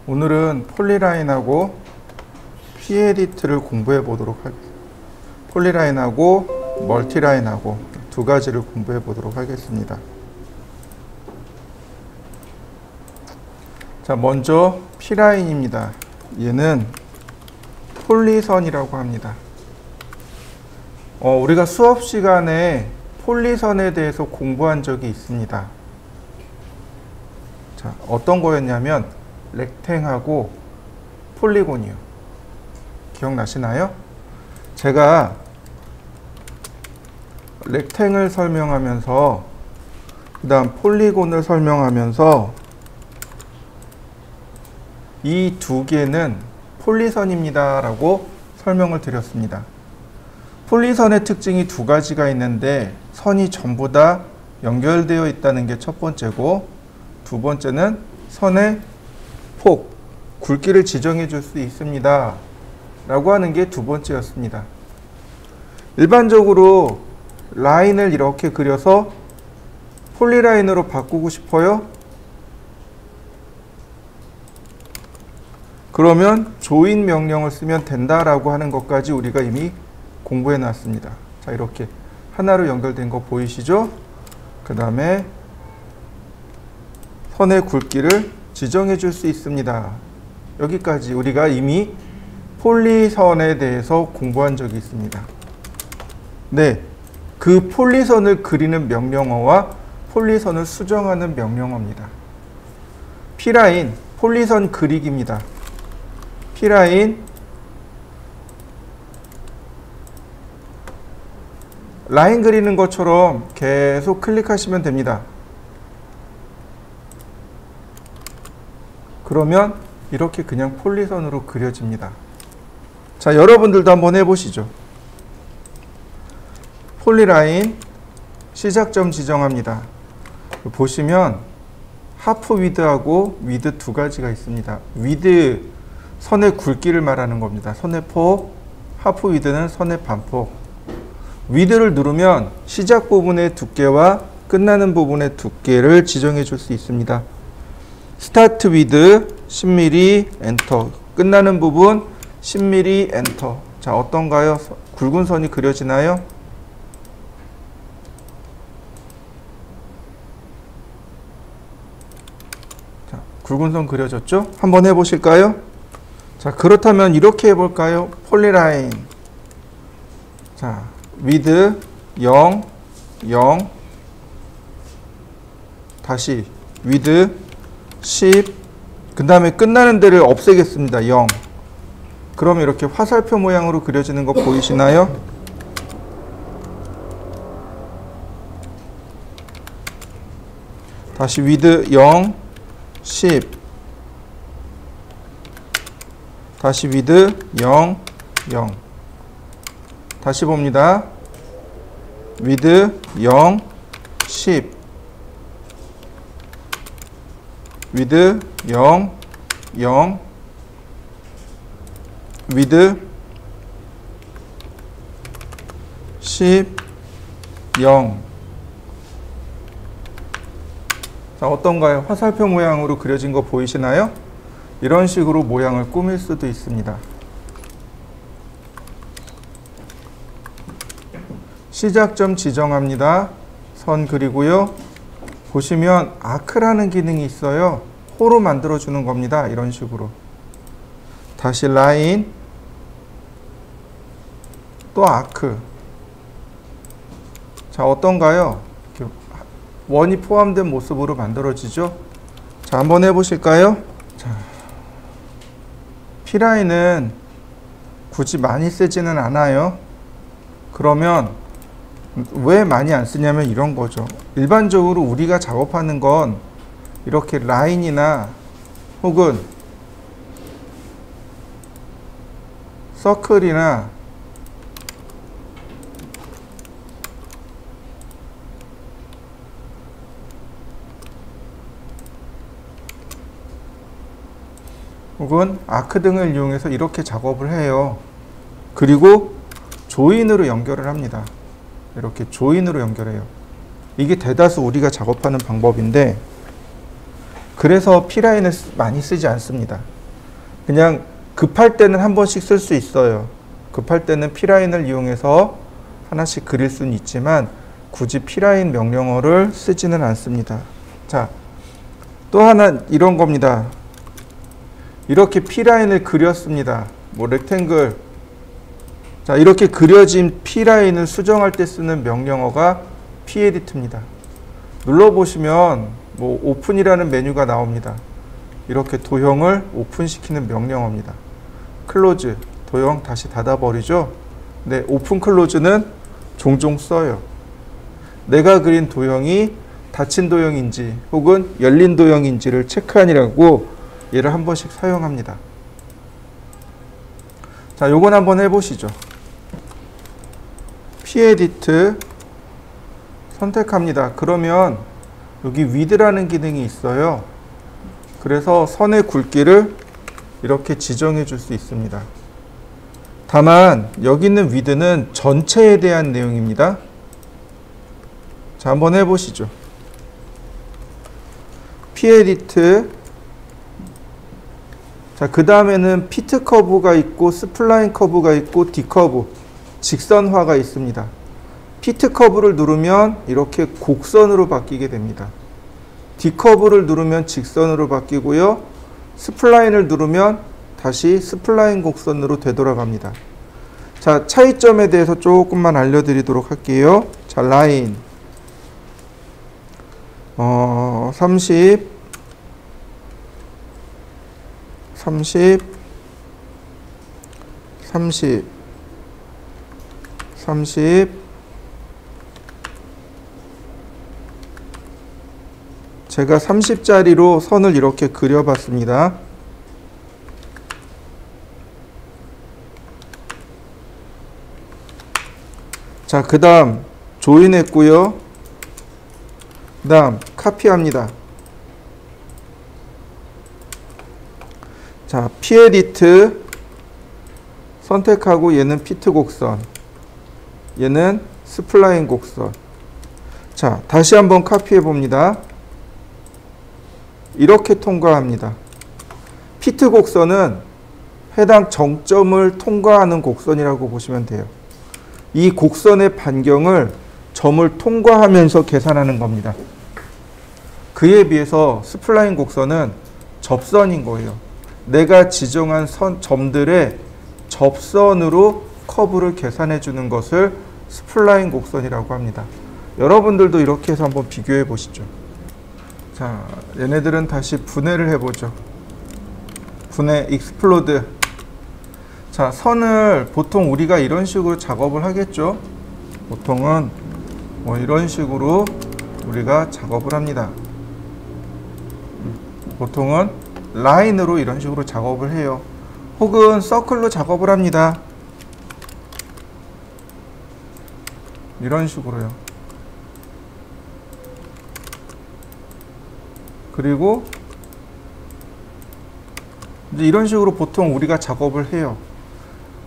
오늘은 폴리라인하고 pEdit를 공부해 보도록 하겠습니다. 폴리라인하고 멀티라인하고 두 가지를 공부해 보도록 하겠습니다. 자, 먼저 p라인입니다. 얘는 폴리선이라고 합니다. 우리가 수업 시간에 폴리선에 대해서 공부한 적이 있습니다. 자, 어떤 거였냐면 렉탱하고 폴리곤이요. 기억나시나요? 제가 렉탱을 설명하면서 그 다음 폴리곤을 설명하면서 이 두 개는 폴리선입니다 라고 설명을 드렸습니다. 폴리선의 특징이 두 가지가 있는데 선이 전부 다 연결되어 있다는 게 첫 번째고, 두 번째는 선의 폭, 굵기를 지정해 줄 수 있습니다 라고 하는 게 두 번째였습니다. 일반적으로 라인을 이렇게 그려서 폴리라인으로 바꾸고 싶어요? 그러면 조인 명령을 쓰면 된다라고 하는 것까지 우리가 이미 공부해 놨습니다. 자, 이렇게 하나로 연결된 거 보이시죠? 그 다음에 선의 굵기를 지정해 줄 수 있습니다. 여기까지 우리가 이미 폴리선에 대해서 공부한 적이 있습니다. 네, 그 폴리선을 그리는 명령어와 폴리선을 수정하는 명령어입니다. p라인, 폴리선 그리기입니다. p라인, 라인 그리는 것처럼 계속 클릭하시면 됩니다. 그러면 이렇게 그냥 폴리선으로 그려집니다. 자, 여러분들도 한번 해보시죠. 폴리라인 시작점 지정합니다. 보시면 하프 위드하고 위드 두 가지가 있습니다. 위드, 선의 굵기를 말하는 겁니다. 선의 폭, 하프 위드는 선의 반폭. 위드를 누르면 시작 부분의 두께와 끝나는 부분의 두께를 지정해 줄 수 있습니다. 스타트 위드 10mm 엔터, 끝나는 부분 10mm 엔터. 자, 어떤가요? 굵은 선이 그려지나요? 자, 굵은 선 그려졌죠? 한번 해보실까요? 자, 그렇다면 이렇게 해볼까요? 폴리라인. 자, 위드 0, 0, 다시 위드 10, 그 다음에 끝나는 데를 없애겠습니다. 0. 그럼 이렇게 화살표 모양으로 그려지는 거 보이시나요? 다시 위드 0, 10, 다시 위드 0, 0. 다시 봅니다. 위드 0, 10, 위드 0, 0, 위드 10, 0. 자, 어떤가요? 화살표 모양으로 그려진 거 보이시나요? 이런 식으로 모양을 꾸밀 수도 있습니다. 시작점 지정합니다. 선 그리고요. 보시면 아크라는 기능이 있어요. 호로 만들어주는 겁니다. 이런 식으로. 다시 라인, 또 아크. 자, 어떤가요? 이렇게 원이 포함된 모습으로 만들어지죠? 자, 한번 해보실까요? 자, p라인은 굳이 많이 쓰지는 않아요. 그러면 왜 많이 안 쓰냐면 이런 거죠. 일반적으로 우리가 작업하는 건 이렇게 라인이나 혹은 서클이나 혹은 아크 등을 이용해서 이렇게 작업을 해요. 그리고 조인으로 연결을 합니다. 이렇게 조인으로 연결해요. 이게 대다수 우리가 작업하는 방법인데, 그래서 p라인을 많이 쓰지 않습니다. 그냥 급할 때는 한 번씩 쓸 수 있어요. 급할 때는 P라인을 이용해서 하나씩 그릴 수는 있지만 굳이 P라인 명령어를 쓰지는 않습니다. 자, 또 하나 이런 겁니다. 이렇게 P라인을 그렸습니다. 뭐 렉탱글. 자, 이렇게 그려진 P라인을 수정할 때 쓰는 명령어가 P에디트입니다. 눌러보시면 뭐 오픈이라는 메뉴가 나옵니다. 이렇게 도형을 오픈시키는 명령어입니다. 클로즈, 도형 다시 닫아버리죠. 네, 오픈 클로즈는 종종 써요. 내가 그린 도형이 닫힌 도형인지 혹은 열린 도형인지를 체크하느라고 얘를 한 번씩 사용합니다. 자, 요건 한번 해보시죠. P에디트 선택합니다. 그러면 여기 width라는 기능이 있어요. 그래서 선의 굵기를 이렇게 지정해 줄 수 있습니다. 다만 여기 있는 width는 전체에 대한 내용입니다. 자, 한번 해보시죠. P에디트. 자, 그 다음에는 피트 커브가 있고 스플라인 커브가 있고 D커브, 직선화가 있습니다. 피트 커브를 누르면 이렇게 곡선으로 바뀌게 됩니다. D커브를 누르면 직선으로 바뀌고요. 스플라인을 누르면 다시 스플라인 곡선으로 되돌아갑니다. 자, 차이점에 대해서 조금만 알려드리도록 할게요. 자, 라인 30 30 30 30 제가 30짜리로 선을 이렇게 그려봤습니다. 자, 그 다음 조인했고요. 그 다음 카피합니다. 자, P에디트 선택하고 얘는 피트 곡선, 얘는 스플라인 곡선. 자, 다시 한번 카피해 봅니다. 이렇게 통과합니다. 피트 곡선은 해당 정점을 통과하는 곡선이라고 보시면 돼요. 이 곡선의 반경을 점을 통과하면서 계산하는 겁니다. 그에 비해서 스플라인 곡선은 접선인 거예요. 내가 지정한 점들의 접선으로 커브를 계산해 주는 것을 스플라인 곡선이라고 합니다. 여러분들도 이렇게 해서 한번 비교해 보시죠. 자, 얘네들은 다시 분해를 해보죠. 분해, 익스플로드. 자, 선을 보통 우리가 이런 식으로 작업을 하겠죠. 보통은 뭐 이런 식으로 우리가 작업을 합니다. 보통은 라인으로 이런 식으로 작업을 해요. 혹은 서클로 작업을 합니다. 이런 식으로요. 그리고 이제 이런 식으로 보통 우리가 작업을 해요.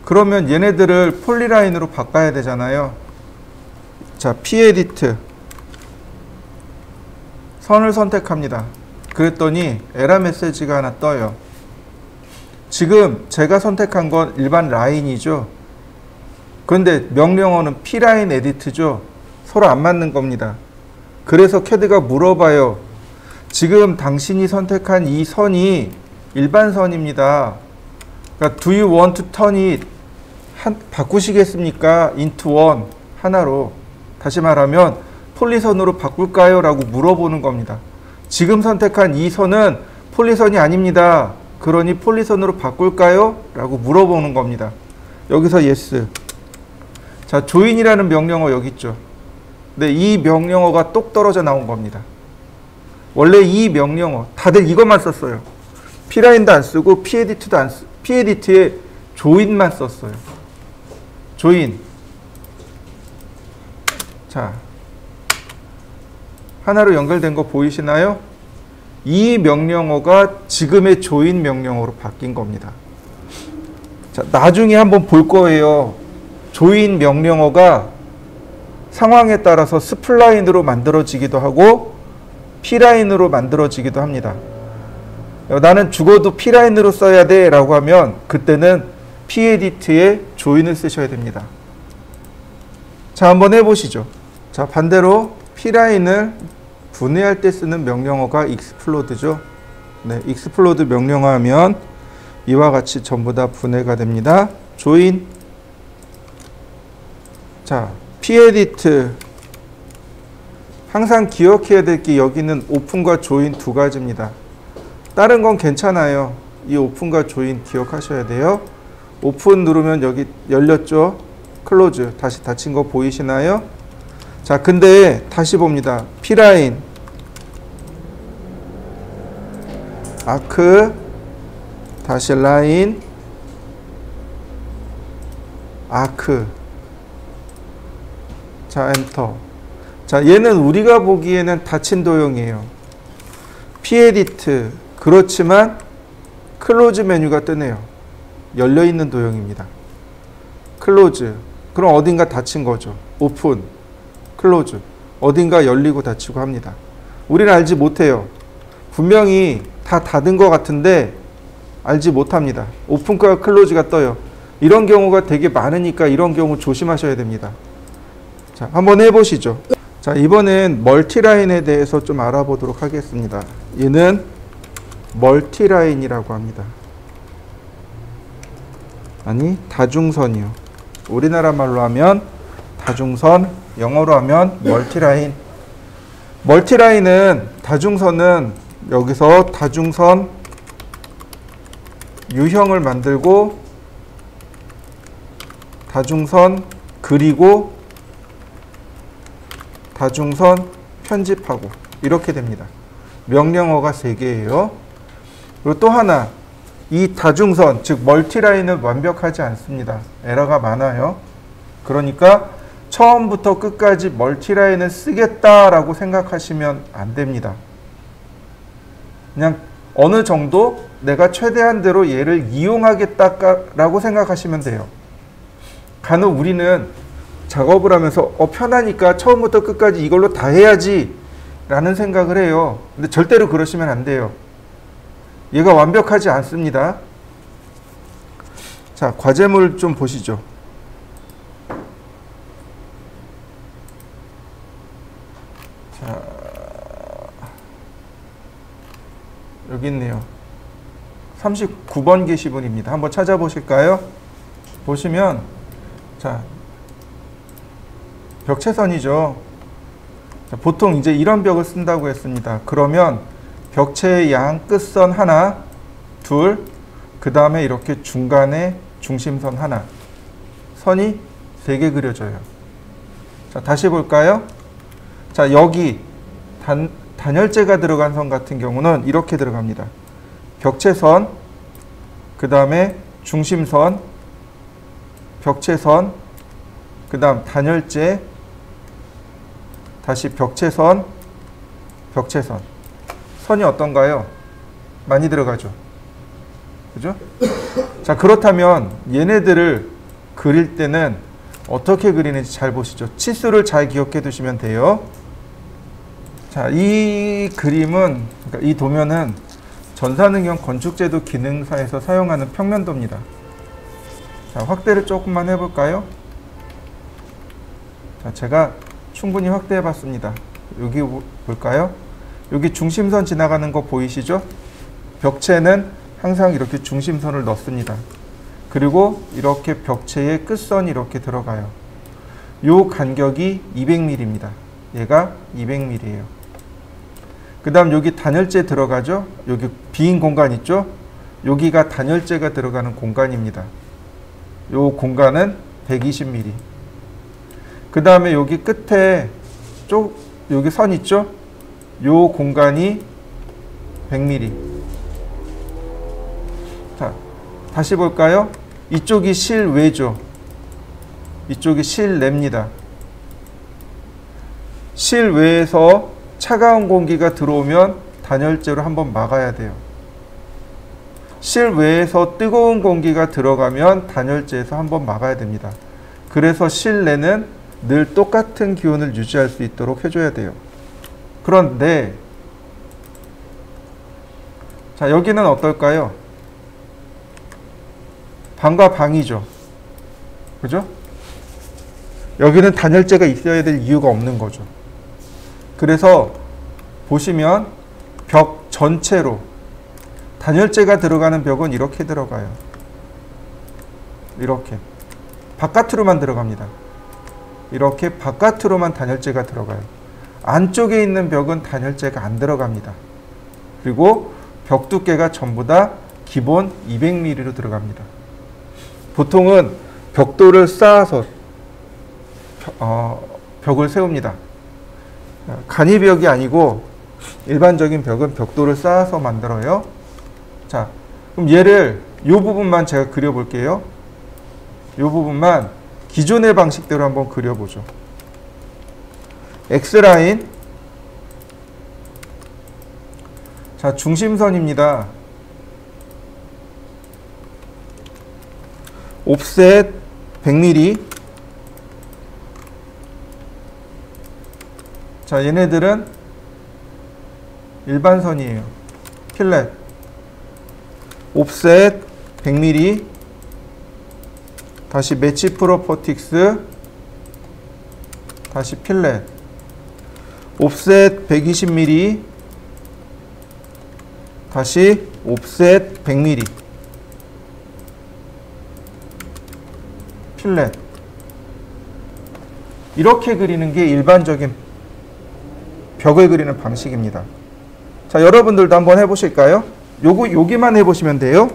그러면 얘네들을 폴리라인으로 바꿔야 되잖아요. 자, P에디트 선을 선택합니다. 그랬더니 에러 메시지가 하나 떠요. 지금 제가 선택한 건 일반 라인이죠. 그런데 명령어는 P라인 에디트죠. 서로 안 맞는 겁니다. 그래서 CAD가 물어봐요. 지금 당신이 선택한 이 선이 일반 선입니다. 그러니까 do you want to turn it? 바꾸시겠습니까? into one 하나로. 다시 말하면 폴리선으로 바꿀까요? 라고 물어보는 겁니다. 지금 선택한 이 선은 폴리선이 아닙니다. 그러니 폴리선으로 바꿀까요? 라고 물어보는 겁니다. 여기서 yes. 자, 조인이라는 명령어 여기 있죠. 근데 이 명령어가 똑 떨어져 나온 겁니다. 원래 이 명령어 다들 이것만 썼어요. P라인도 안 쓰고 P에디트도 안 쓰고 P에디트에 조인만 썼어요. 조인. 자, 하나로 연결된 거 보이시나요? 이 명령어가 지금의 조인 명령어로 바뀐 겁니다. 자, 나중에 한번 볼 거예요. 조인 명령어가 상황에 따라서 스플라인으로 만들어지기도 하고 P라인으로 만들어지기도 합니다. 나는 죽어도 P라인으로 써야 돼 라고 하면 그때는 P에디트에 조인을 쓰셔야 됩니다. 자, 한번 해보시죠. 자, 반대로 P라인을 분해할 때 쓰는 명령어가 explod죠. 네, explode 명령어 하면 이와 같이 전부 다 분해가 됩니다. 조인. 자, P에디트 항상 기억해야 될 게 여기는 오픈과 조인 두 가지입니다. 다른 건 괜찮아요. 이 오픈과 조인 기억하셔야 돼요. 오픈 누르면 여기 열렸죠. 클로즈 다시 닫힌 거 보이시나요? 자, 근데 다시 봅니다. P라인 아크 다시 라인 아크. 자, 엔터. 자, 얘는 우리가 보기에는 닫힌 도형이에요. P에디트 그렇지만 클로즈 메뉴가 뜨네요. 열려있는 도형입니다. 클로즈 그럼 어딘가 닫힌 거죠. 오픈 클로즈 어딘가 열리고 닫히고 합니다. 우리는 알지 못해요. 분명히 다 닫은 것 같은데 알지 못합니다. 오픈과 클로즈가 떠요. 이런 경우가 되게 많으니까 이런 경우 조심하셔야 됩니다. 자, 한번 해보시죠. 자, 이번엔 멀티라인에 대해서 좀 알아보도록 하겠습니다. 얘는 멀티라인이라고 합니다. 아니, 다중선이요. 우리나라 말로 하면 다중선, 영어로 하면 멀티라인. 멀티라인은 다중선은 여기서 다중선 유형을 만들고 다중선 그리고 다중선 편집하고 이렇게 됩니다. 명령어가 3개예요. 그리고 또 하나, 이 다중선, 즉 멀티라인은 완벽하지 않습니다. 에러가 많아요. 그러니까 처음부터 끝까지 멀티라인을 쓰겠다라고 생각하시면 안 됩니다. 그냥 어느 정도 내가 최대한대로 얘를 이용하겠다라고 생각하시면 돼요. 간혹 우리는 작업을 하면서 편하니까 처음부터 끝까지 이걸로 다 해야지 라는 생각을 해요. 근데 절대로 그러시면 안 돼요. 얘가 완벽하지 않습니다. 자, 과제물 좀 보시죠. 자, 여기 있네요. 39번 게시물입니다. 한번 찾아보실까요? 보시면 자, 벽체선이죠. 자, 보통 이제 이런 벽을 쓴다고 했습니다. 그러면 벽체의 양 끝선 하나, 둘, 그 다음에 이렇게 중간에 중심선 하나, 선이 3개 그려져요. 자, 다시 볼까요? 자, 여기 단열재가 들어간 선 같은 경우는 이렇게 들어갑니다. 벽체선, 그 다음에 중심선, 벽체선, 그 다음 단열재, 다시 벽체선, 벽체선. 선이 어떤가요? 많이 들어가죠. 그죠? 자, 그렇다면 얘네들을 그릴 때는 어떻게 그리는지 잘 보시죠. 치수를 잘 기억해 두시면 돼요. 자, 이 그림은, 그러니까 이 도면은 전산응용 건축제도 기능사에서 사용하는 평면도입니다. 자, 확대를 조금만 해볼까요? 자, 제가 충분히 확대해 봤습니다. 여기 볼까요? 여기 중심선 지나가는 거 보이시죠? 벽체는 항상 이렇게 중심선을 넣습니다. 그리고 이렇게 벽체의 끝선이 이렇게 들어가요. 요 간격이 200mm입니다. 얘가 200mm예요. 그 다음 여기 단열재 들어가죠? 여기 빈 공간 있죠? 여기가 단열재가 들어가는 공간입니다. 요 공간은 120mm. 그 다음에 여기 끝에 여기 선 있죠? 요 공간이 100mm. 자, 다시 볼까요? 이쪽이 실외죠. 이쪽이 실내입니다. 실외에서 차가운 공기가 들어오면 단열재로 한번 막아야 돼요. 실외에서 뜨거운 공기가 들어가면 단열재에서 한번 막아야 됩니다. 그래서 실내는 늘 똑같은 기온을 유지할 수 있도록 해줘야 돼요. 그런데 자, 여기는 어떨까요? 방과 방이죠. 그죠? 여기는 단열재가 있어야 될 이유가 없는 거죠. 그래서 보시면 벽 전체로 단열재가 들어가는 벽은 이렇게 들어가요. 이렇게 바깥으로만 들어갑니다. 이렇게 바깥으로만 단열재가 들어가요. 안쪽에 있는 벽은 단열재가 안 들어갑니다. 그리고 벽 두께가 전부 다 기본 200mm로 들어갑니다. 보통은 벽돌을 쌓아서 벽을 세웁니다. 간이벽이 아니고 일반적인 벽은 벽돌을 쌓아서 만들어요. 자, 그럼 얘를 이 부분만 제가 그려볼게요. 이 부분만 기존의 방식대로 한번 그려보죠. X라인. 자, 중심선입니다. 옵셋 100mm. 자, 얘네들은 일반선이에요. 필렛. 옵셋 100mm. 다시 매치 프로퍼틱스. 다시 필렛. 옵셋 120mm. 다시 옵셋 100mm. 필렛. 이렇게 그리는 게 일반적인 벽을 그리는 방식입니다. 자, 여러분들도 한번 해보실까요? 여기만 해보시면 돼요.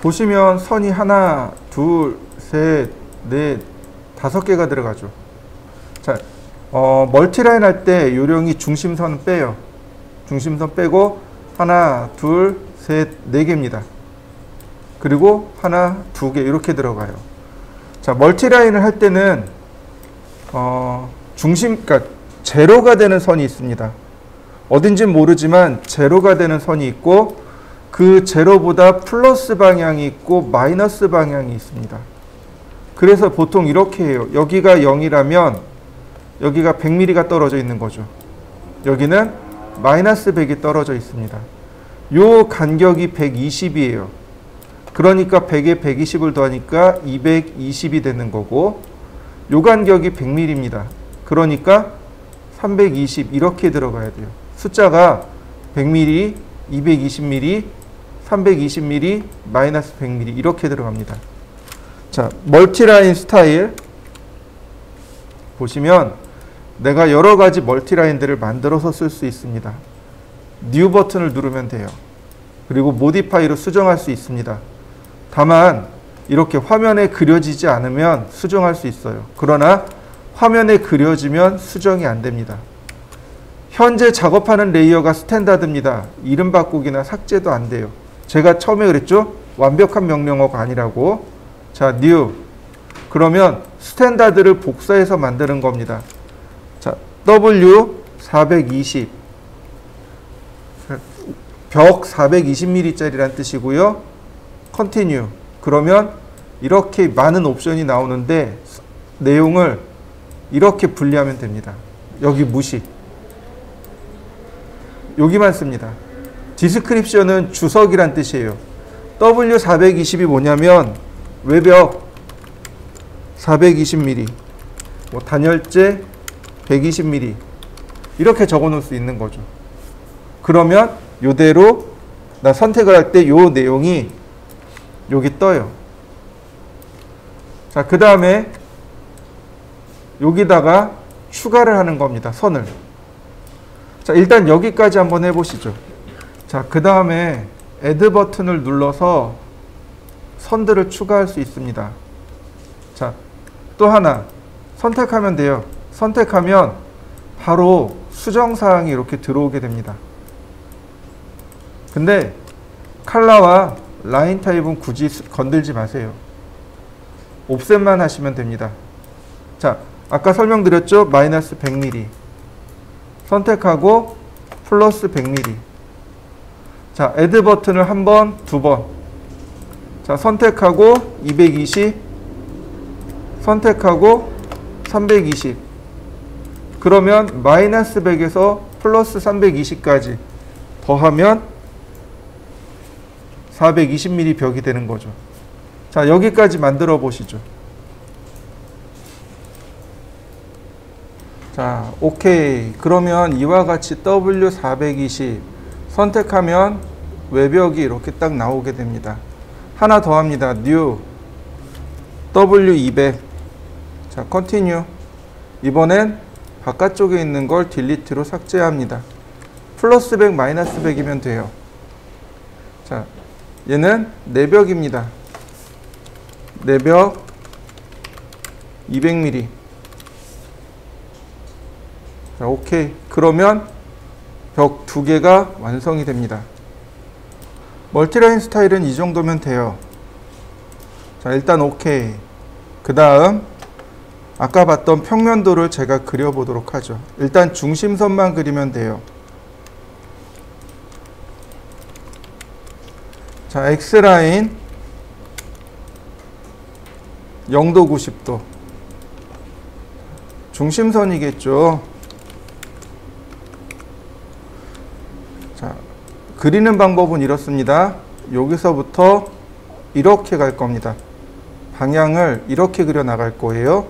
보시면 선이 하나, 둘, 셋, 넷, 5개가 들어가죠. 자, 멀티라인 할 때 요령이 중심선 빼요. 중심선 빼고 하나, 둘, 셋, 4개입니다. 그리고 하나, 2개 이렇게 들어가요. 자, 멀티라인을 할 때는 그러니까 제로가 되는 선이 있습니다. 어딘진 모르지만 제로가 되는 선이 있고 그 제로보다 플러스 방향이 있고 마이너스 방향이 있습니다. 그래서 보통 이렇게 해요. 여기가 0이라면 여기가 100mm가 떨어져 있는 거죠. 여기는 마이너스 100이 떨어져 있습니다. 요 간격이 120이에요. 그러니까 100에 120을 더하니까 220이 되는 거고 요 간격이 100mm입니다. 그러니까 320 이렇게 들어가야 돼요. 숫자가 100mm, 220mm, 320mm, 마이너스 100mm 이렇게 들어갑니다. 자, 멀티라인 스타일 보시면 내가 여러 가지 멀티라인들을 만들어서 쓸 수 있습니다. 뉴 버튼을 누르면 돼요. 그리고 모디파이로 수정할 수 있습니다. 다만 이렇게 화면에 그려지지 않으면 수정할 수 있어요. 그러나 화면에 그려지면 수정이 안 됩니다. 현재 작업하는 레이어가 스탠다드입니다. 이름 바꾸기나 삭제도 안 돼요. 제가 처음에 그랬죠? 완벽한 명령어가 아니라고. 자, new. 그러면 스탠다드를 복사해서 만드는 겁니다. 자, W420. 벽 420mm짜리란 뜻이고요. continue. 그러면 이렇게 많은 옵션이 나오는데 내용을 이렇게 분리하면 됩니다. 여기 무시. 여기만 씁니다. 디스크립션은 주석이란 뜻이에요. W420이 뭐냐면 외벽 420mm, 뭐 단열재 120mm 이렇게 적어 놓을 수 있는 거죠. 그러면 이대로 나 선택을 할 때 이 내용이 여기 떠요. 자, 그 다음에 여기다가 추가를 하는 겁니다. 선을. 자, 일단 여기까지 한번 해보시죠. 자, 그 다음에 add 버튼을 눌러서 선들을 추가할 수 있습니다. 자, 또 하나 선택하면 돼요. 선택하면 바로 수정사항이 이렇게 들어오게 됩니다. 근데 컬러와 라인 타입은 굳이 건들지 마세요. 옵셋만 하시면 됩니다. 자, 아까 설명드렸죠? 마이너스 100mm 선택하고 플러스 100mm. 자, add 버튼을 한 번, 두 번. 자, 선택하고 220 선택하고 320. 그러면 마이너스 100에서 플러스 320까지 더하면 420mm 벽이 되는 거죠. 자, 여기까지 만들어 보시죠. 자, 오케이. 그러면 이와 같이 W420 선택하면 외벽이 이렇게 딱 나오게 됩니다. 하나 더 합니다. New W200. 자, Continue. 이번엔 바깥쪽에 있는 걸 딜리트로 삭제합니다. 플러스 100, 마이너스 100이면 돼요. 자, 얘는 내벽입니다. 내벽 200mm. 자, 오케이. 그러면 벽 두 개가 완성이 됩니다. 멀티라인 스타일은 이 정도면 돼요. 자, 일단 오케이. 그 다음 아까 봤던 평면도를 제가 그려보도록 하죠. 일단 중심선만 그리면 돼요. 자, X라인 0도 90도. 중심선이겠죠. 자, 그리는 방법은 이렇습니다. 여기서부터 이렇게 갈 겁니다. 방향을 이렇게 그려 나갈 거예요.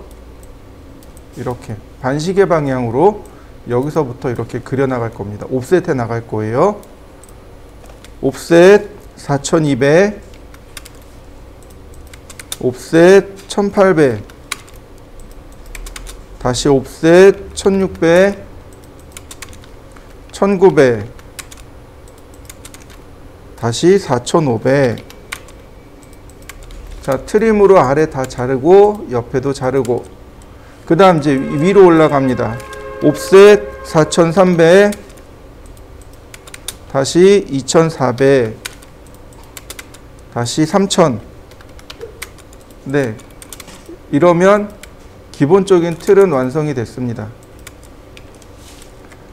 이렇게 반시계 방향으로 여기서부터 이렇게 그려 나갈 겁니다. 옵셋해 나갈 거예요. 옵셋 4200, 옵셋 1800, 다시 옵셋 1600, 1900, 다시 4500. 자, 트림으로 아래 다 자르고 옆에도 자르고, 그 다음 이제 위로 올라갑니다. 옵셋 4300, 다시 2400, 다시 3000. 네, 이러면 기본적인 틀은 완성이 됐습니다.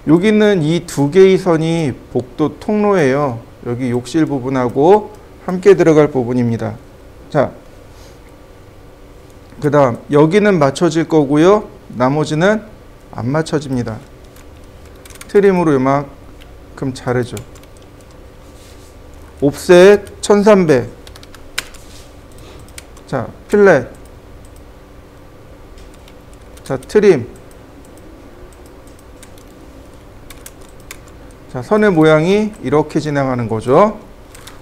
여기는 이 두 개의 선이 복도 통로예요. 여기 욕실 부분하고 함께 들어갈 부분입니다. 자, 그 다음 여기는 맞춰질 거고요. 나머지는 안 맞춰집니다. 트림으로 요만큼 자르죠. 옵셋 1300. 자, 필렛. 자, 트림. 자, 선의 모양이 이렇게 지나가는 거죠.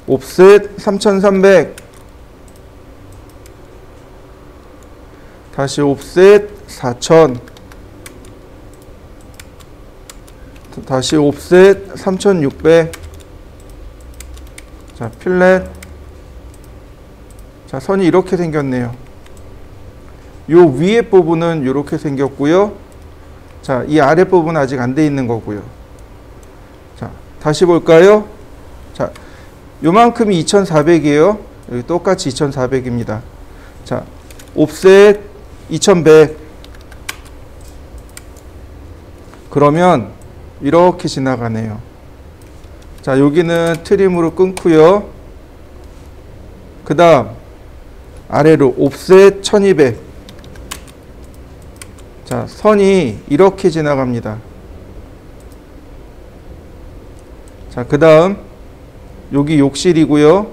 옵셋 3300. 다시 옵셋 4000. 다시 옵셋 3600. 자, 필렛. 자, 선이 이렇게 생겼네요. 요 위에 부분은 이렇게 생겼고요. 자, 이 아래 부분은 아직 안 돼 있는 거고요. 자, 다시 볼까요? 자, 요만큼이 2400이에요. 여기 똑같이 2400입니다. 자, 옵셋 2100. 그러면 이렇게 지나가네요. 자, 여기는 트림으로 끊고요. 그 다음 아래로 옵셋 1200. 자, 선이 이렇게 지나갑니다. 자, 그 다음 여기 욕실이고요.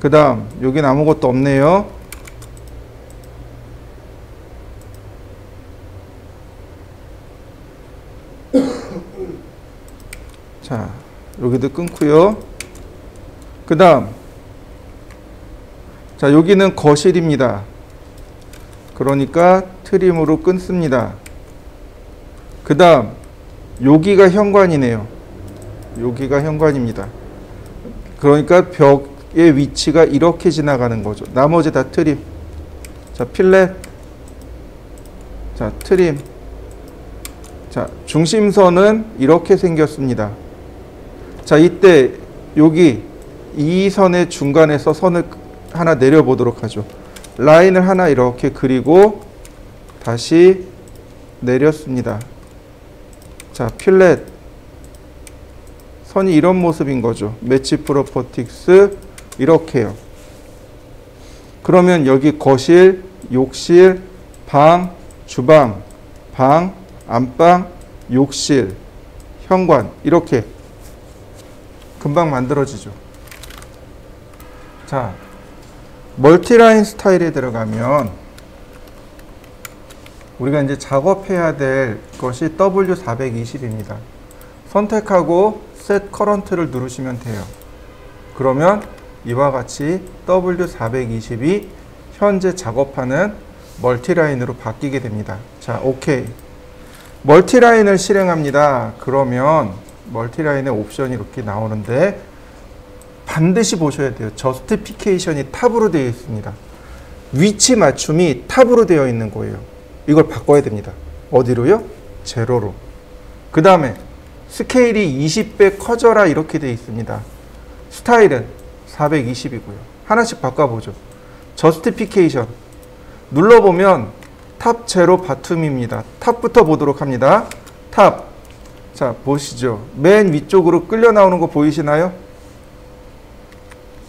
그 다음 여긴 아무것도 없네요. 자, 여기도 끊고요. 그 다음 자, 여기는 거실입니다. 그러니까 트림으로 끊습니다. 그 다음 여기가 현관이네요. 여기가 현관입니다. 그러니까 벽의 위치가 이렇게 지나가는 거죠. 나머지 다 트림. 자, 필렛. 자, 트림. 자, 중심선은 이렇게 생겼습니다. 자, 이때 여기 이 선의 중간에서 선을 하나 내려보도록 하죠. 라인을 하나 이렇게 그리고 다시 내렸습니다. 자, 필렛. 선이 이런 모습인 거죠. 매치 프로퍼틱스 이렇게요. 그러면 여기 거실, 욕실, 방, 주방, 방, 안방, 욕실, 현관 이렇게 금방 만들어지죠. 자, 멀티라인 스타일에 들어가면 우리가 이제 작업해야 될 것이 W420입니다. 선택하고 Set Current를 누르시면 돼요. 그러면 이와 같이 W420이 현재 작업하는 멀티라인으로 바뀌게 됩니다. 자, 오케이. 멀티라인을 실행합니다. 그러면 멀티라인의 옵션이 이렇게 나오는데 반드시 보셔야 돼요. 저스티피케이션이 탑으로 되어 있습니다. 위치 맞춤이 탑으로 되어 있는 거예요. 이걸 바꿔야 됩니다. 어디로요? 제로로. 그 다음에 스케일이 20배 커져라 이렇게 되어 있습니다. 스타일은 420이고요. 하나씩 바꿔보죠. 저스티피케이션 눌러보면 탑 제로 바툼입니다. 탑부터 보도록 합니다. 탑. 자, 보시죠. 맨 위쪽으로 끌려 나오는 거 보이시나요?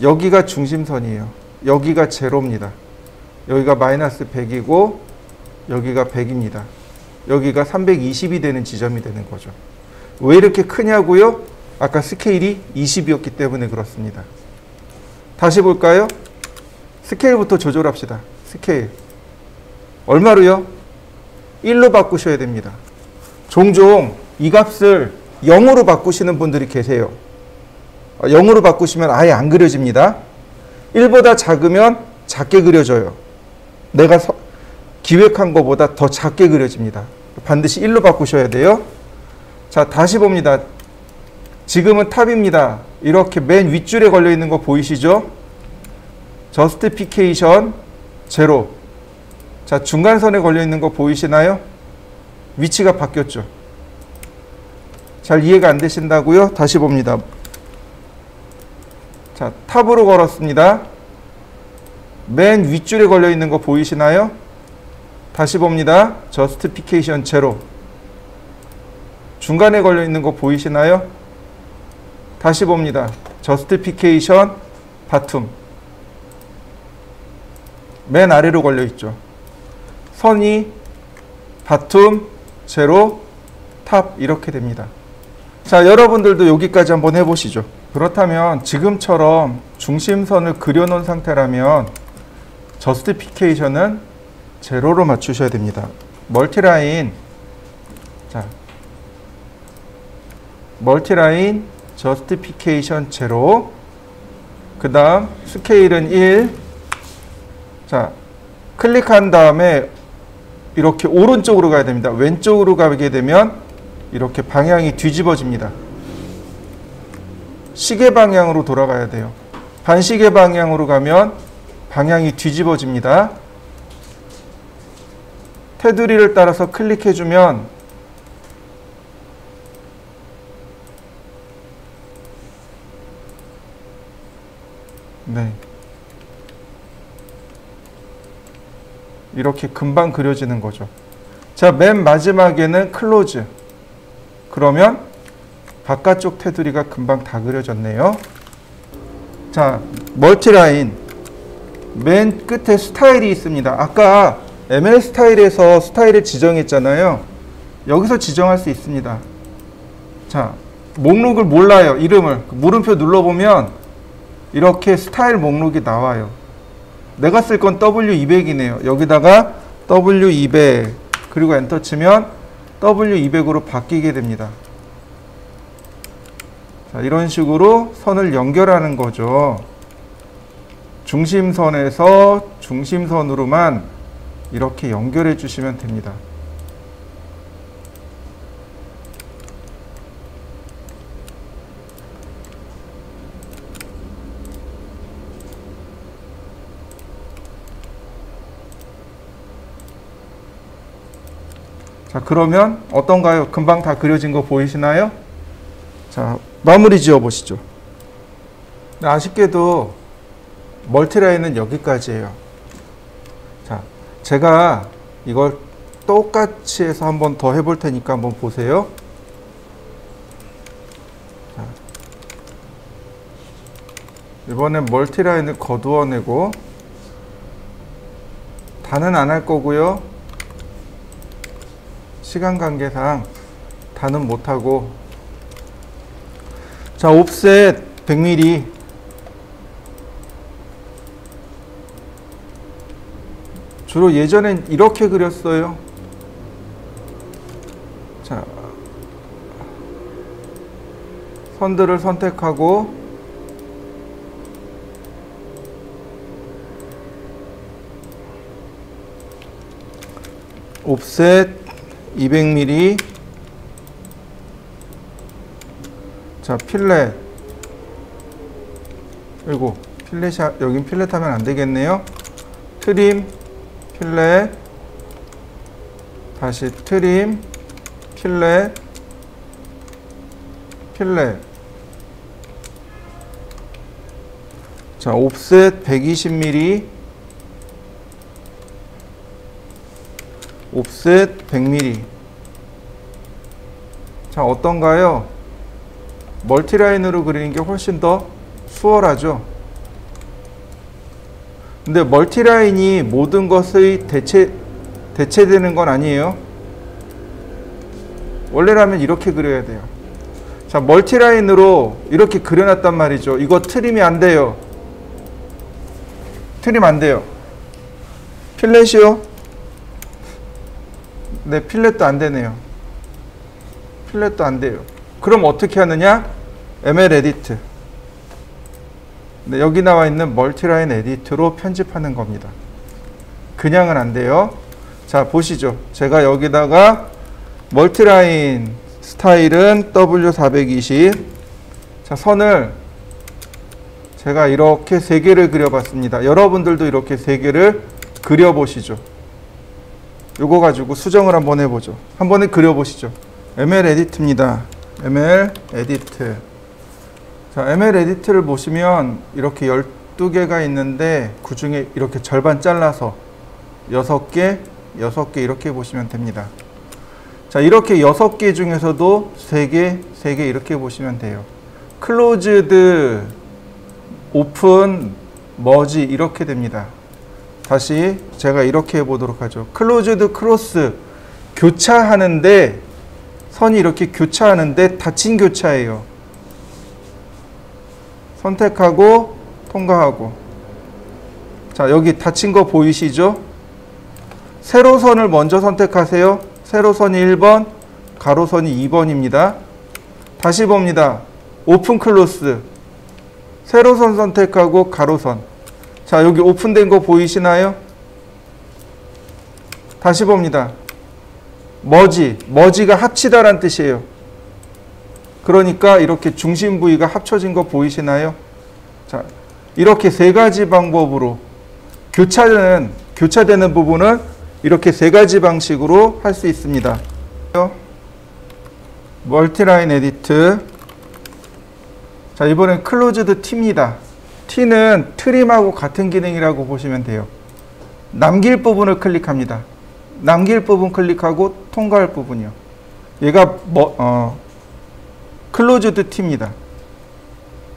여기가 중심선이에요. 여기가 제로입니다. 여기가 마이너스 100이고 여기가 100입니다. 여기가 320이 되는 지점이 되는 거죠. 왜 이렇게 크냐고요? 아까 스케일이 20이었기 때문에 그렇습니다. 다시 볼까요? 스케일부터 조절합시다. 스케일. 얼마로요? 1로 바꾸셔야 됩니다. 종종 이 값을 0으로 바꾸시는 분들이 계세요. 0으로 바꾸시면 아예 안 그려집니다. 1보다 작으면 작게 그려져요. 내가 기획한 것보다 더 작게 그려집니다. 반드시 1로 바꾸셔야 돼요. 자, 다시 봅니다. 지금은 탑입니다. 이렇게 맨 윗줄에 걸려 있는 거 보이시죠? 저스티피케이션 제로. 자, 중간선에 걸려 있는 거 보이시나요? 위치가 바뀌었죠. 잘 이해가 안 되신다고요? 다시 봅니다. 자, 탑으로 걸었습니다. 맨 윗줄에 걸려 있는 거 보이시나요? 다시 봅니다. 저스티피케이션 제로. 중간에 걸려 있는 거 보이시나요? 다시 봅니다. 저스티피케이션 바툼. 맨 아래로 걸려 있죠. 선이 바툼 제로 탑 이렇게 됩니다. 자, 여러분들도 여기까지 한번 해보시죠. 그렇다면 지금처럼 중심선을 그려놓은 상태라면 저스티피케이션은 제로로 맞추셔야 됩니다. 멀티라인. 자, 멀티라인 저스티피케이션 제로. 그 다음 스케일은 1. 자, 클릭한 다음에 이렇게 오른쪽으로 가야 됩니다. 왼쪽으로 가게 되면 이렇게 방향이 뒤집어집니다. 시계 방향으로 돌아가야 돼요. 반시계 방향으로 가면 방향이 뒤집어집니다. 테두리를 따라서 클릭해주면 네, 이렇게 금방 그려지는 거죠. 자, 맨 마지막에는 클로즈. 그러면 바깥쪽 테두리가 금방 다 그려졌네요. 자, 멀티라인. 맨 끝에 스타일이 있습니다. 아까 ML 스타일에서 스타일을 지정했잖아요. 여기서 지정할 수 있습니다. 자, 목록을 몰라요. 이름을. 물음표 눌러보면 이렇게 스타일 목록이 나와요. 내가 쓸 건 W200이네요. 여기다가 W200 그리고 엔터 치면 W200으로 바뀌게 됩니다. 자, 이런 식으로 선을 연결하는 거죠. 중심선에서 중심선으로만 이렇게 연결해 주시면 됩니다. 자, 그러면 어떤가요? 금방 다 그려진 거 보이시나요? 자, 마무리 지어 보시죠. 아쉽게도 멀티라인은 여기까지예요. 자, 제가 이걸 똑같이 해서 한번 더 해볼 테니까 한번 보세요. 자, 이번엔 멀티라인을 거두어내고 다는 안 할 거고요. 시간 관계상 다는 못하고. 자, 옵셋 100mm. 주로 예전엔 이렇게 그렸어요. 자, 선들을 선택하고 옵셋 200mm. 자, 필렛. 그리고 필렛이, 여긴 필렛 하면 안 되겠네요. 트림, 필렛, 다시 트림, 필렛, 필렛. 자, 옵셋 120mm, 옵셋 100mm. 자, 어떤가요? 멀티라인으로 그리는 게 훨씬 더 수월하죠. 근데 멀티라인이 모든 것의 대체되는 건 아니에요. 원래라면 이렇게 그려야 돼요. 자, 멀티라인으로 이렇게 그려놨단 말이죠. 이거 트림이 안 돼요. 트림 안 돼요. 필렛이요? 네, 필렛도 안 되네요. 필렛도 안 돼요. 그럼 어떻게 하느냐? ML 에디트. 네, 여기 나와 있는 멀티라인 에디트로 편집하는 겁니다. 그냥은 안 돼요. 자, 보시죠. 제가 여기다가 멀티라인 스타일은 W420. 자, 선을 제가 이렇게 3개를 그려봤습니다. 여러분들도 이렇게 3개를 그려보시죠. 요거 가지고 수정을 한번 해보죠. 한번 그려보시죠. ML 에디트입니다. ML 에디트. 자, ML 에디트를 보시면 이렇게 12개가 있는데 그 중에 이렇게 절반 잘라서 6개, 6개 이렇게 보시면 됩니다. 자, 이렇게 6개 중에서도 3개, 3개 이렇게 보시면 돼요. 클로즈드, 오픈, 머지 이렇게 됩니다. 다시 제가 이렇게 해보도록 하죠. 클로즈드 크로스, 교차하는데 선이 이렇게 교차하는데 닫힌 교차예요. 선택하고 통과하고. 자, 여기 닫힌 거 보이시죠? 세로선을 먼저 선택하세요. 세로선이 1번, 가로선이 2번입니다. 다시 봅니다. 오픈 클로스. 세로선 선택하고 가로선. 자, 여기 오픈된 거 보이시나요? 다시 봅니다. 머지. 머지가 합치다란 뜻이에요. 그러니까 이렇게 중심 부위가 합쳐진 거 보이시나요? 자, 이렇게 3가지 방법으로 교차되는 부분은 이렇게 3가지 방식으로 할 수 있습니다. 멀티라인 에디트. 자, 이번엔 클로즈드 T입니다. T는 트림하고 같은 기능이라고 보시면 돼요. 남길 부분을 클릭합니다. 남길 부분 클릭하고 통과할 부분이요. 얘가 클로즈드 T입니다.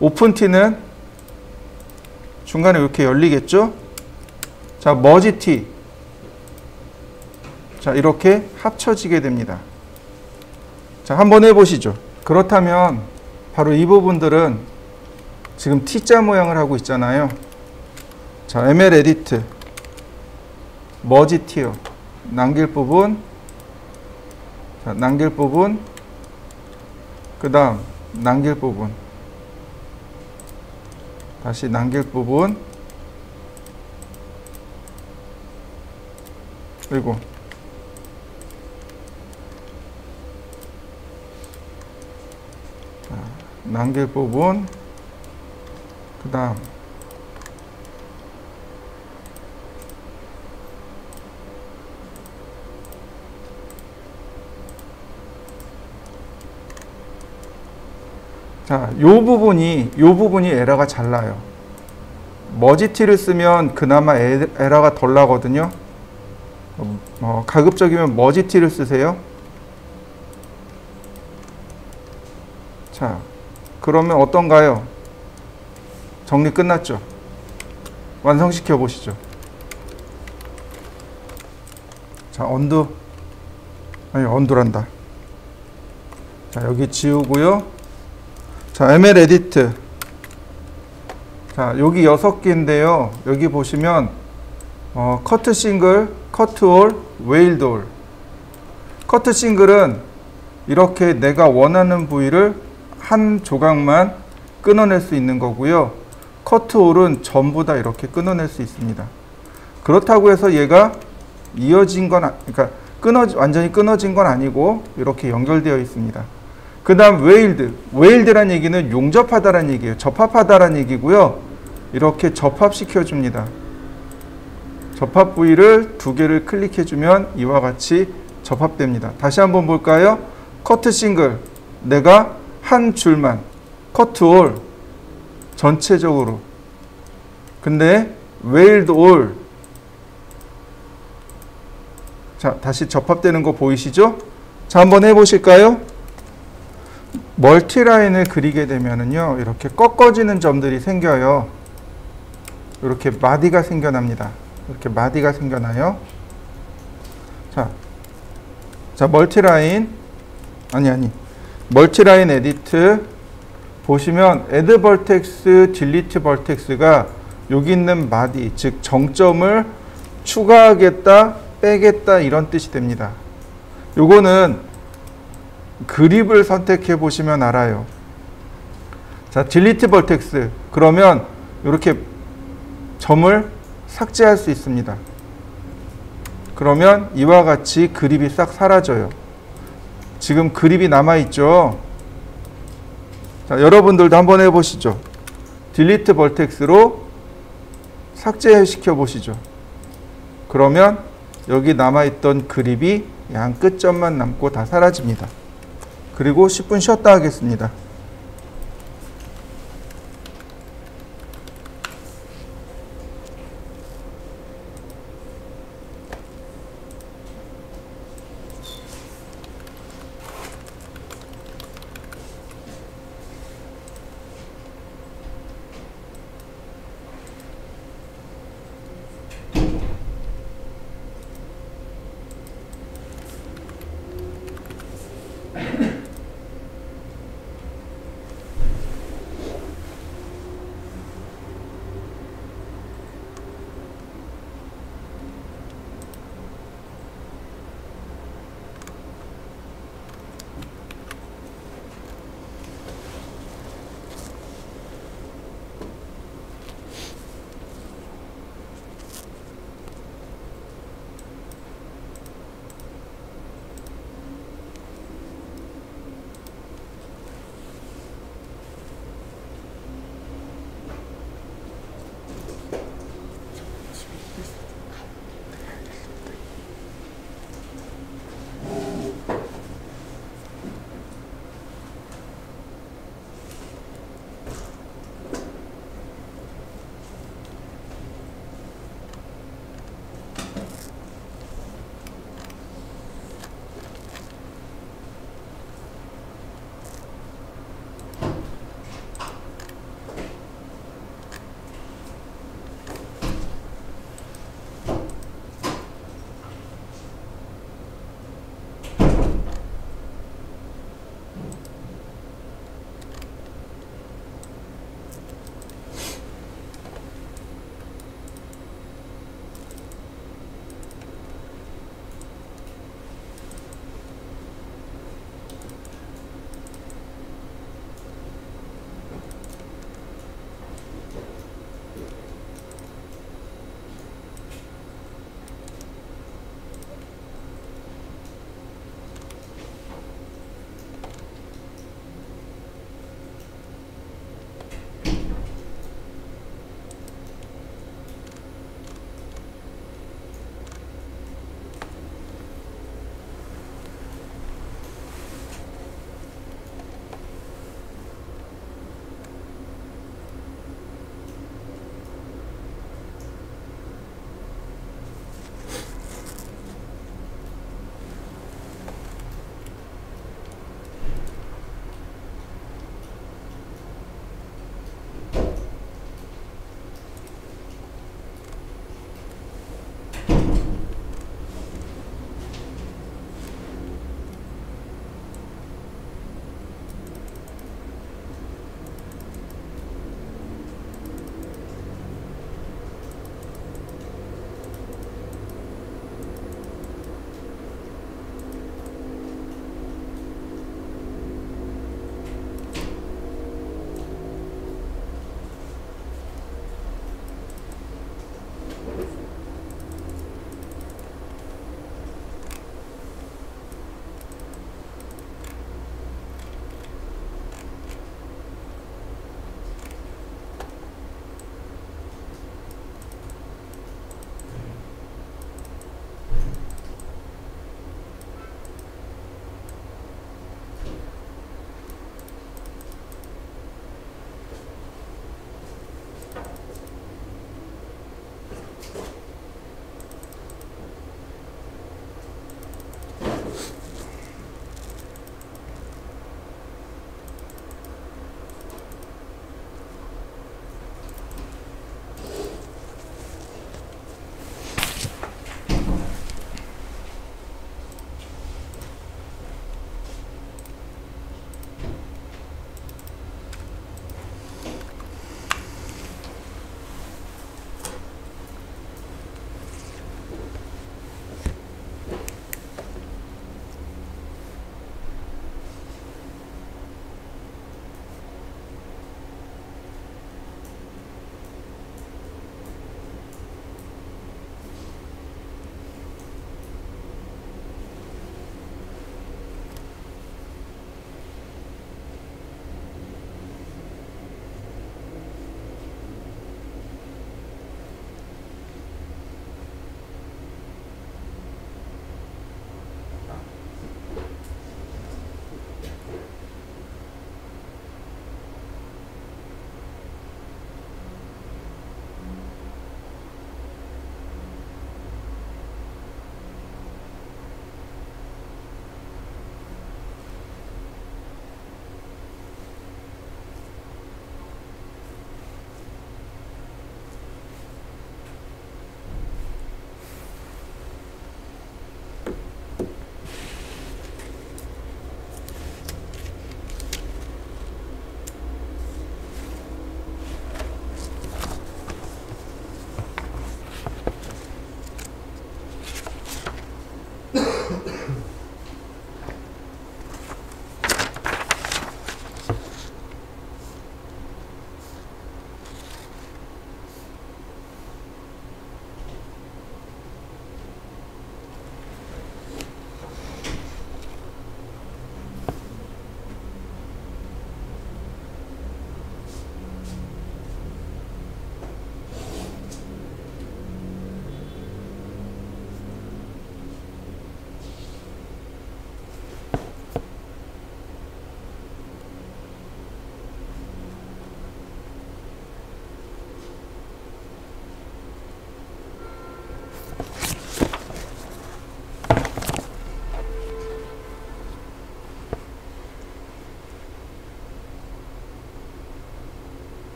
오픈 T는 중간에 이렇게 열리겠죠? 자, 머지 T. 자, 이렇게 합쳐지게 됩니다. 자, 한번 해보시죠. 그렇다면 바로 이 부분들은 지금 T자 모양을 하고 있잖아요. 자, ML 에디트, 머지 T요. 남길 부분, 자, 남길 부분, 그 다음 남길 부분, 다시 남길 부분, 그리고 자, 남길 부분, 그 다음 자, 요 부분이 에러가 잘 나요. 머지티를 쓰면 그나마 에러가 덜 나거든요. 가급적이면 머지티를 쓰세요. 자, 그러면 어떤가요? 정리 끝났죠? 완성시켜 보시죠. 자, 언두란다. 자, 여기 지우고요. 자, ML 에디트. 자, 여기 6개인데요. 여기 보시면 커트 싱글, 커트 올, 웨일드 올. 커트 싱글은 이렇게 내가 원하는 부위를 한 조각만 끊어낼 수 있는 거고요. 커트 올은 전부 다 이렇게 끊어낼 수 있습니다. 그렇다고 해서 얘가 이어진 건, 그러니까 완전히 끊어진 건 아니고 이렇게 연결되어 있습니다. 그 다음 웨일드. 웨일드란 얘기는 용접하다란 얘기예요. 접합하다란 얘기고요. 이렇게 접합시켜 줍니다. 접합 부위를 2개를 클릭해 주면 이와 같이 접합됩니다. 다시 한번 볼까요? 커트 싱글, 내가 한 줄만. 커트 올, 전체적으로. 근데 웨일드 올. 자, 다시 접합되는 거 보이시죠? 자, 한번 해보실까요? 멀티라인을 그리게 되면은요, 이렇게 꺾어지는 점들이 생겨요. 이렇게 마디가 생겨납니다. 이렇게 마디가 생겨나요. 자, 멀티라인, 멀티라인 에디트 보시면 애드 벌텍스, 딜리트 벌텍스가 여기 있는 마디, 즉 정점을 추가하겠다, 빼겠다 이런 뜻이 됩니다. 요거는 그립을 선택해 보시면 알아요. 자, 딜리트 벌텍스 그러면 이렇게 점을 삭제할 수 있습니다. 그러면 이와 같이 그립이 싹 사라져요. 지금 그립이 남아있죠. 자, 여러분들도 한번 해보시죠. 딜리트 벌텍스로 삭제시켜 보시죠. 그러면 여기 남아있던 그립이 양 끝점만 남고 다 사라집니다. 그리고 10분 쉬었다 하겠습니다.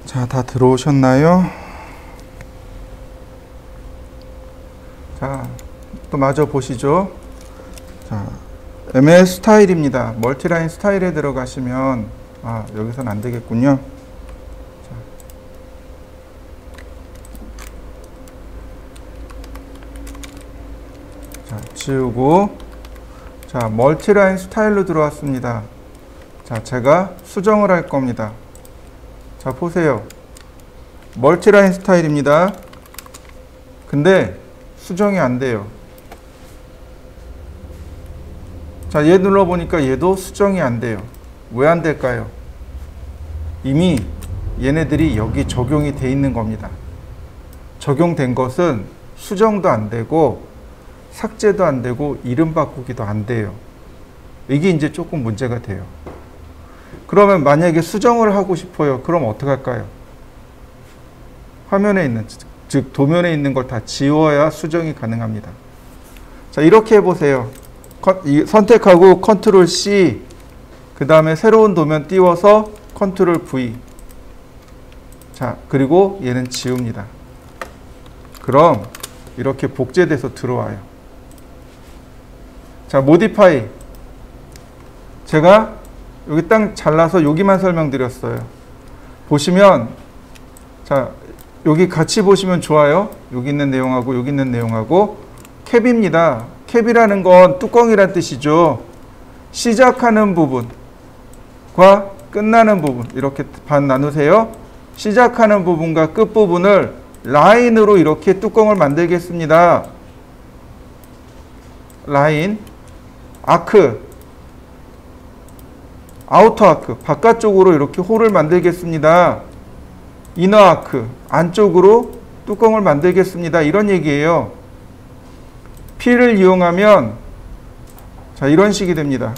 자, 다 들어오셨나요? 자, 또 마저 보시죠. 자, MS 스타일입니다. 멀티라인 스타일에 들어가시면, 여기선 안 되겠군요. 자, 지우고, 자, 멀티라인 스타일로 들어왔습니다. 자, 제가 수정을 할 겁니다. 자, 보세요. 멀티라인 스타일입니다. 근데 수정이 안 돼요. 자, 얘 눌러보니까 얘도 수정이 안 돼요. 왜 안 될까요? 이미 얘네들이 여기 적용이 돼 있는 겁니다. 적용된 것은 수정도 안 되고 삭제도 안 되고 이름 바꾸기도 안 돼요. 이게 이제 조금 문제가 돼요. 그러면 만약에 수정을 하고 싶어요. 그럼 어떡할까요? 화면에 있는, 즉 도면에 있는 걸 다 지워야 수정이 가능합니다. 자, 이렇게 해보세요. 선택하고 컨트롤 C, 그 다음에 새로운 도면 띄워서 컨트롤 V. 자, 그리고 얘는 지웁니다. 그럼 이렇게 복제돼서 들어와요. 자, 모디파이. 제가 여기 딱 잘라서 여기만 설명드렸어요. 보시면, 자, 여기 같이 보시면 좋아요. 여기 있는 내용하고 여기 있는 내용하고 캡입니다. 캡이라는 건 뚜껑이란 뜻이죠. 시작하는 부분과 끝나는 부분 이렇게 반 나누세요. 시작하는 부분과 끝 부분을 라인으로 이렇게 뚜껑을 만들겠습니다. 라인, 아크, 아우터 아크, 바깥쪽으로 이렇게 홀을 만들겠습니다. 이너 아크, 안쪽으로 뚜껑을 만들겠습니다. 이런 얘기예요. P를 이용하면 자, 이런 식이 됩니다.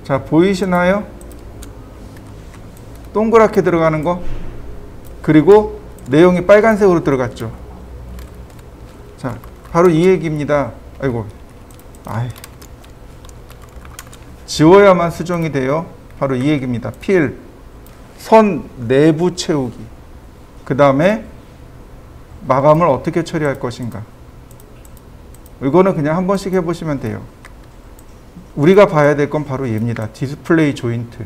자, 보이시나요? 동그랗게 들어가는 거. 그리고 내용이 빨간색으로 들어갔죠. 자, 바로 이 얘기입니다. 아이고, 지워야만 수정이 돼요. 바로 이 얘기입니다. 필, 선 내부 채우기. 그 다음에 마감을 어떻게 처리할 것인가. 이거는 그냥 한 번씩 해보시면 돼요. 우리가 봐야 될 건 바로 얘입니다. 디스플레이 조인트.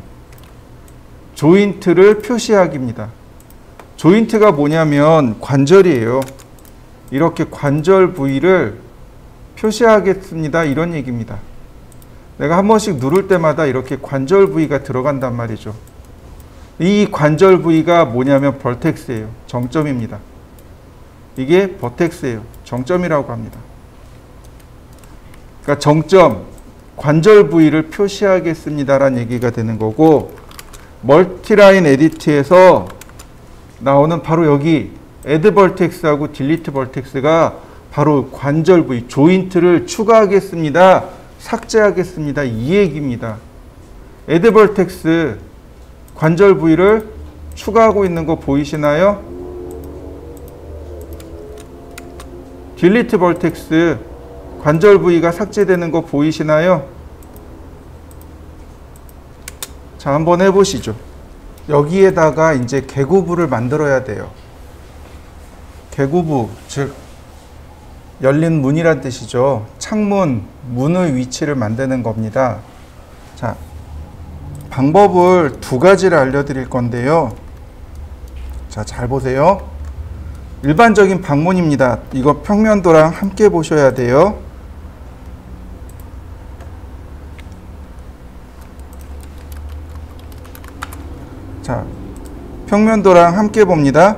조인트를 표시하기입니다. 조인트가 뭐냐면 관절이에요. 이렇게 관절 부위를 표시하겠습니다. 이런 얘기입니다. 내가 한 번씩 누를 때마다 이렇게 관절 부위가 들어간단 말이죠. 이 관절 부위가 뭐냐면 벌텍스예요. 정점입니다. 이게 버텍스예요. 정점이라고 합니다. 그러니까 정점, 관절 부위를 표시하겠습니다라는 얘기가 되는 거고, 멀티라인 에디트에서 나오는 바로 여기 애드 벌텍스하고 딜리트 벌텍스가 바로 관절 부위, 조인트를 추가하겠습니다, 삭제하겠습니다, 이 얘기입니다. 애드 벌텍스, 관절 부위를 추가하고 있는 거 보이시나요? 딜리트 벌텍스, 관절 부위가 삭제되는 거 보이시나요? 자, 한번 해보시죠. 여기에다가 이제 개구부를 만들어야 돼요. 개구부, 즉 열린 문이란 뜻이죠. 창문, 문의 위치를 만드는 겁니다. 자, 방법을 두 가지를 알려드릴 건데요. 자, 잘 보세요. 일반적인 방문입니다. 이거 평면도랑 함께 보셔야 돼요. 자, 평면도랑 함께 봅니다.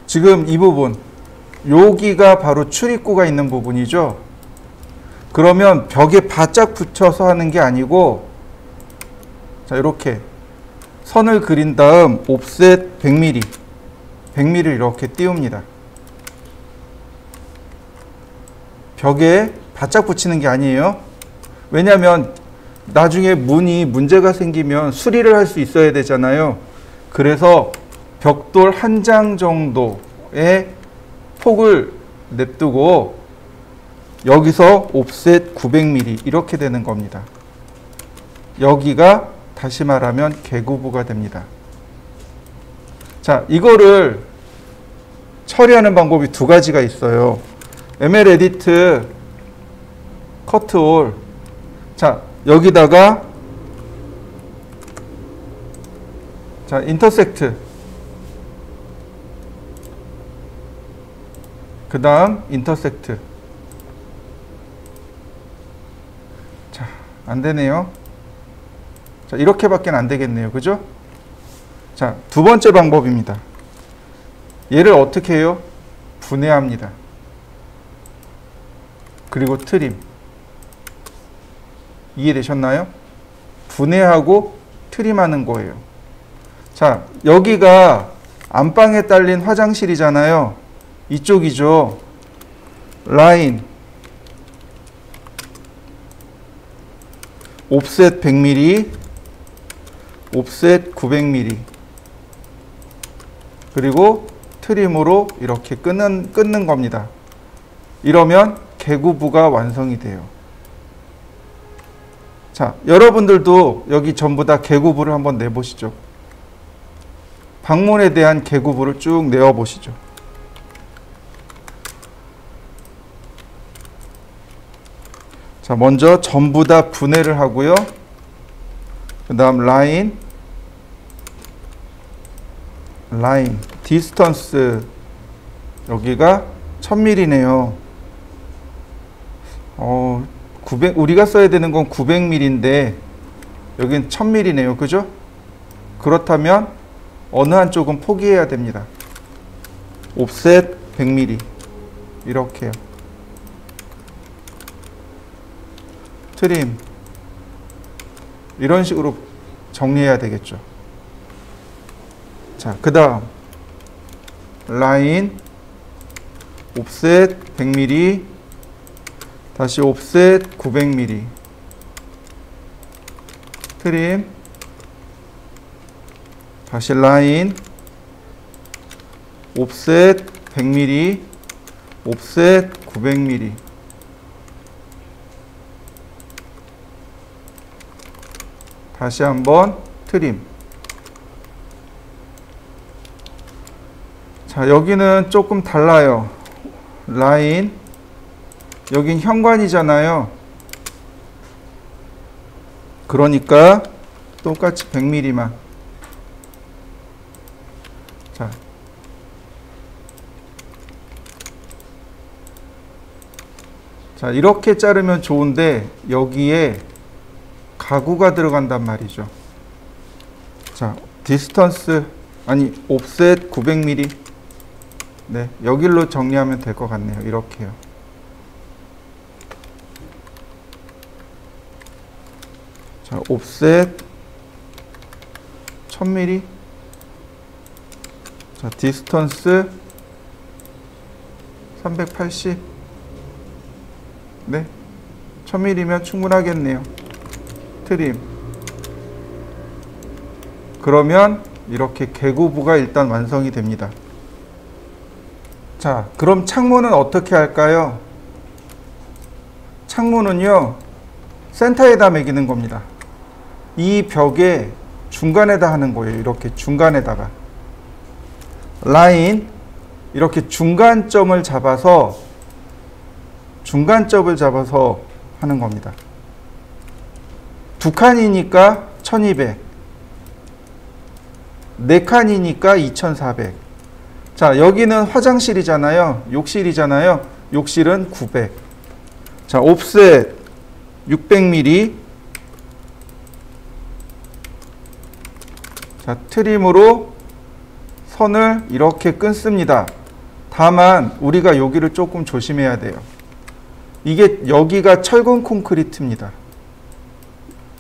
지금 이 부분, 여기가 바로 출입구가 있는 부분이죠. 그러면 벽에 바짝 붙여서 하는 게 아니고, 자, 이렇게 선을 그린 다음 옵셋 100mm, 100mm를 이렇게 띄웁니다. 벽에 바짝 붙이는 게 아니에요. 왜냐하면 나중에 문이 문제가 생기면 수리를 할 수 있어야 되잖아요. 그래서 벽돌 한 장 정도의 폭을 냅두고 여기서 옵셋 900mm 이렇게 되는 겁니다. 여기가 다시 말하면 개구부가 됩니다. 자, 이거를 처리하는 방법이 두 가지가 있어요. ML 에디트 커트홀. 자, 여기다가 자, 인터섹트. 그 다음 인터섹트. 자, 안 되네요. 자, 이렇게밖에 안 되겠네요. 그죠? 자, 두 번째 방법입니다. 얘를 어떻게 해요? 분해합니다. 그리고 트림. 이해되셨나요? 분해하고 트림하는 거예요. 자, 여기가 안방에 딸린 화장실이잖아요. 이쪽이죠. 라인 옵셋 100mm, 옵셋 900mm, 그리고 트림으로 이렇게 끊는 겁니다. 이러면 개구부가 완성이 돼요. 자, 여러분들도 여기 전부 다 개구부를 한번 내보시죠. 방문에 대한 개구부를 쭉 내어보시죠. 자, 먼저 전부 다 분해를 하고요. 그 다음 라인, 디스턴스, 여기가 1000mm네요. 900, 우리가 써야 되는 건 900mm인데 여긴 1000mm네요. 그죠? 그렇다면 어느 한쪽은 포기해야 됩니다. 옵셋 100mm 이렇게요. 트림 이런 식으로 정리해야 되겠죠. 자, 그 다음 라인 옵셋 100mm, 다시 옵셋 900mm, 트림, 다시 라인 옵셋 100mm, 옵셋 900mm, 다시 한번 트림. 자, 여기는 조금 달라요. 라인, 여긴 현관이잖아요. 그러니까 똑같이 100mm만. 자, 이렇게 자르면 좋은데 여기에 가구가 들어간단 말이죠. 자, 디스턴스, 아니 옵셋 900mm. 네, 여기로 정리하면 될 것 같네요. 이렇게요. 자, 옵셋 1000mm. 자, 디스턴스 380. 네, 1000mm면 충분하겠네요. 트림. 그러면 이렇게 개구부가 일단 완성이 됩니다. 자, 그럼 창문은 어떻게 할까요? 창문은요, 센터에다 매기는 겁니다. 이 벽에 중간에다 하는 거예요. 이렇게 중간에다가. 라인, 이렇게 중간점을 잡아서 하는 겁니다. 두 칸이니까 1200, 네 칸이니까 2400. 자, 여기는 화장실이잖아요. 욕실이잖아요. 욕실은 900. 자, 옵셋 600mm, 자, 트림으로 선을 이렇게 끊습니다. 다만 우리가 여기를 조금 조심해야 돼요. 이게 여기가 철근 콘크리트입니다.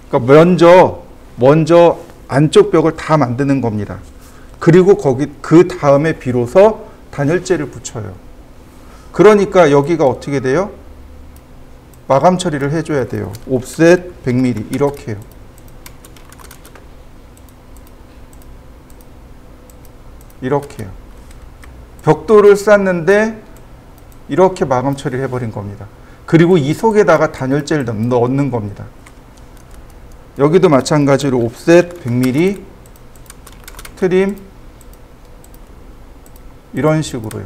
그러니까 먼저 안쪽 벽을 다 만드는 겁니다. 그리고 그 다음에 비로소 단열재를 붙여요. 그러니까 여기가 어떻게 돼요? 마감 처리를 해줘야 돼요. 옵셋 100mm 이렇게요. 이렇게요. 벽돌을 쌌는데 이렇게 마감 처리를 해버린 겁니다. 그리고 이 속에다가 단열재를 넣는 겁니다. 여기도 마찬가지로 옵셋 100mm 트림 이런 식으로요.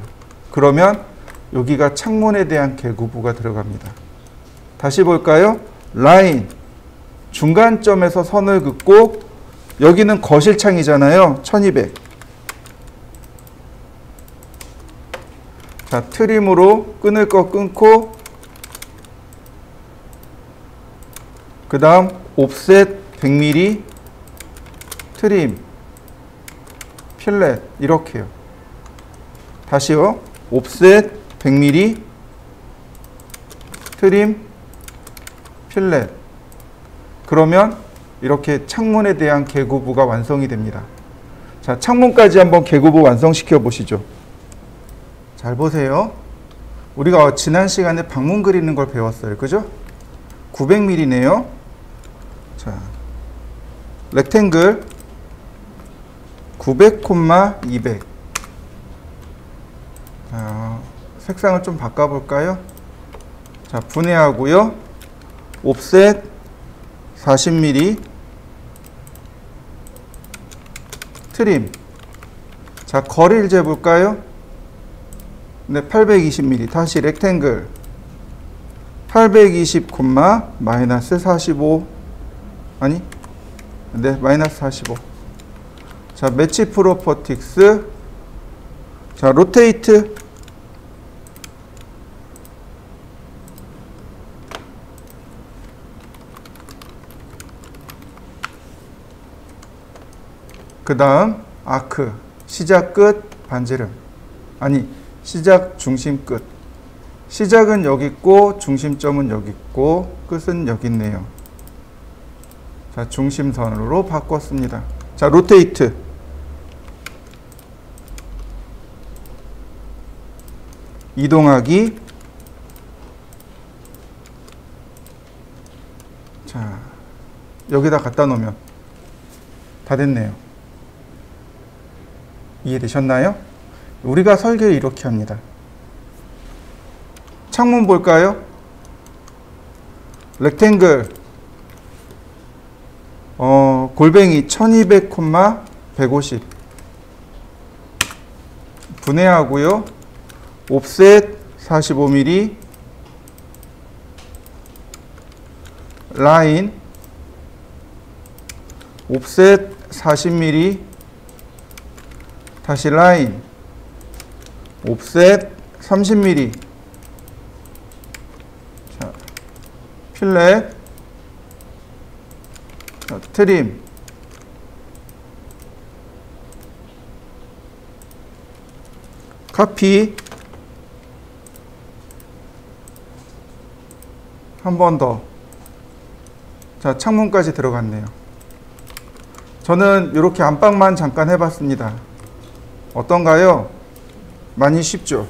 그러면 여기가 창문에 대한 개구부가 들어갑니다. 다시 볼까요? 라인 중간점에서 선을 긋고 여기는 거실창이잖아요. 1200. 자, 트림으로 끊을 거 끊고 그 다음 옵셋 100mm 트림 필렛 이렇게요. 다시요. 옵셋 100mm 트림 필렛. 그러면 이렇게 창문에 대한 개구부가 완성이 됩니다. 자, 창문까지 한번 개구부 완성시켜 보시죠. 잘 보세요. 우리가 지난 시간에 방문 그리는 걸 배웠어요. 그죠? 900mm네요. 자, 렉탱글 900,200. 자, 색상을 좀 바꿔볼까요? 자, 분해하고요. 옵셋 40mm 트림. 자, 거리를 재볼까요? 네, 820mm. 다시 렉탱글 820, 마이너스 45. 아니, 네, 마이너스 45. 자, 매치 프로퍼틱스. 자, 로테이트. 그 다음 아크. 시작 끝 반지름. 아니, 시작 중심 끝. 시작은 여기 있고 중심점은 여기 있고 끝은 여기 있네요. 자, 중심선으로 바꿨습니다. 자, 로테이트. 이동하기. 자, 여기다 갖다 놓으면 다 됐네요. 이해되셨나요? 우리가 설계를 이렇게 합니다. 창문 볼까요? 렉탱글 골뱅이 1200, 150 분해하고요. 옵셋 45mm 라인 옵셋 40mm 다시 라인 옵셋 30mm. 자, 필렛. 자, 트림. 카피. 한 번 더. 자, 창문까지 들어갔네요. 저는 이렇게 안방만 잠깐 해봤습니다. 어떤가요? 많이 쉽죠?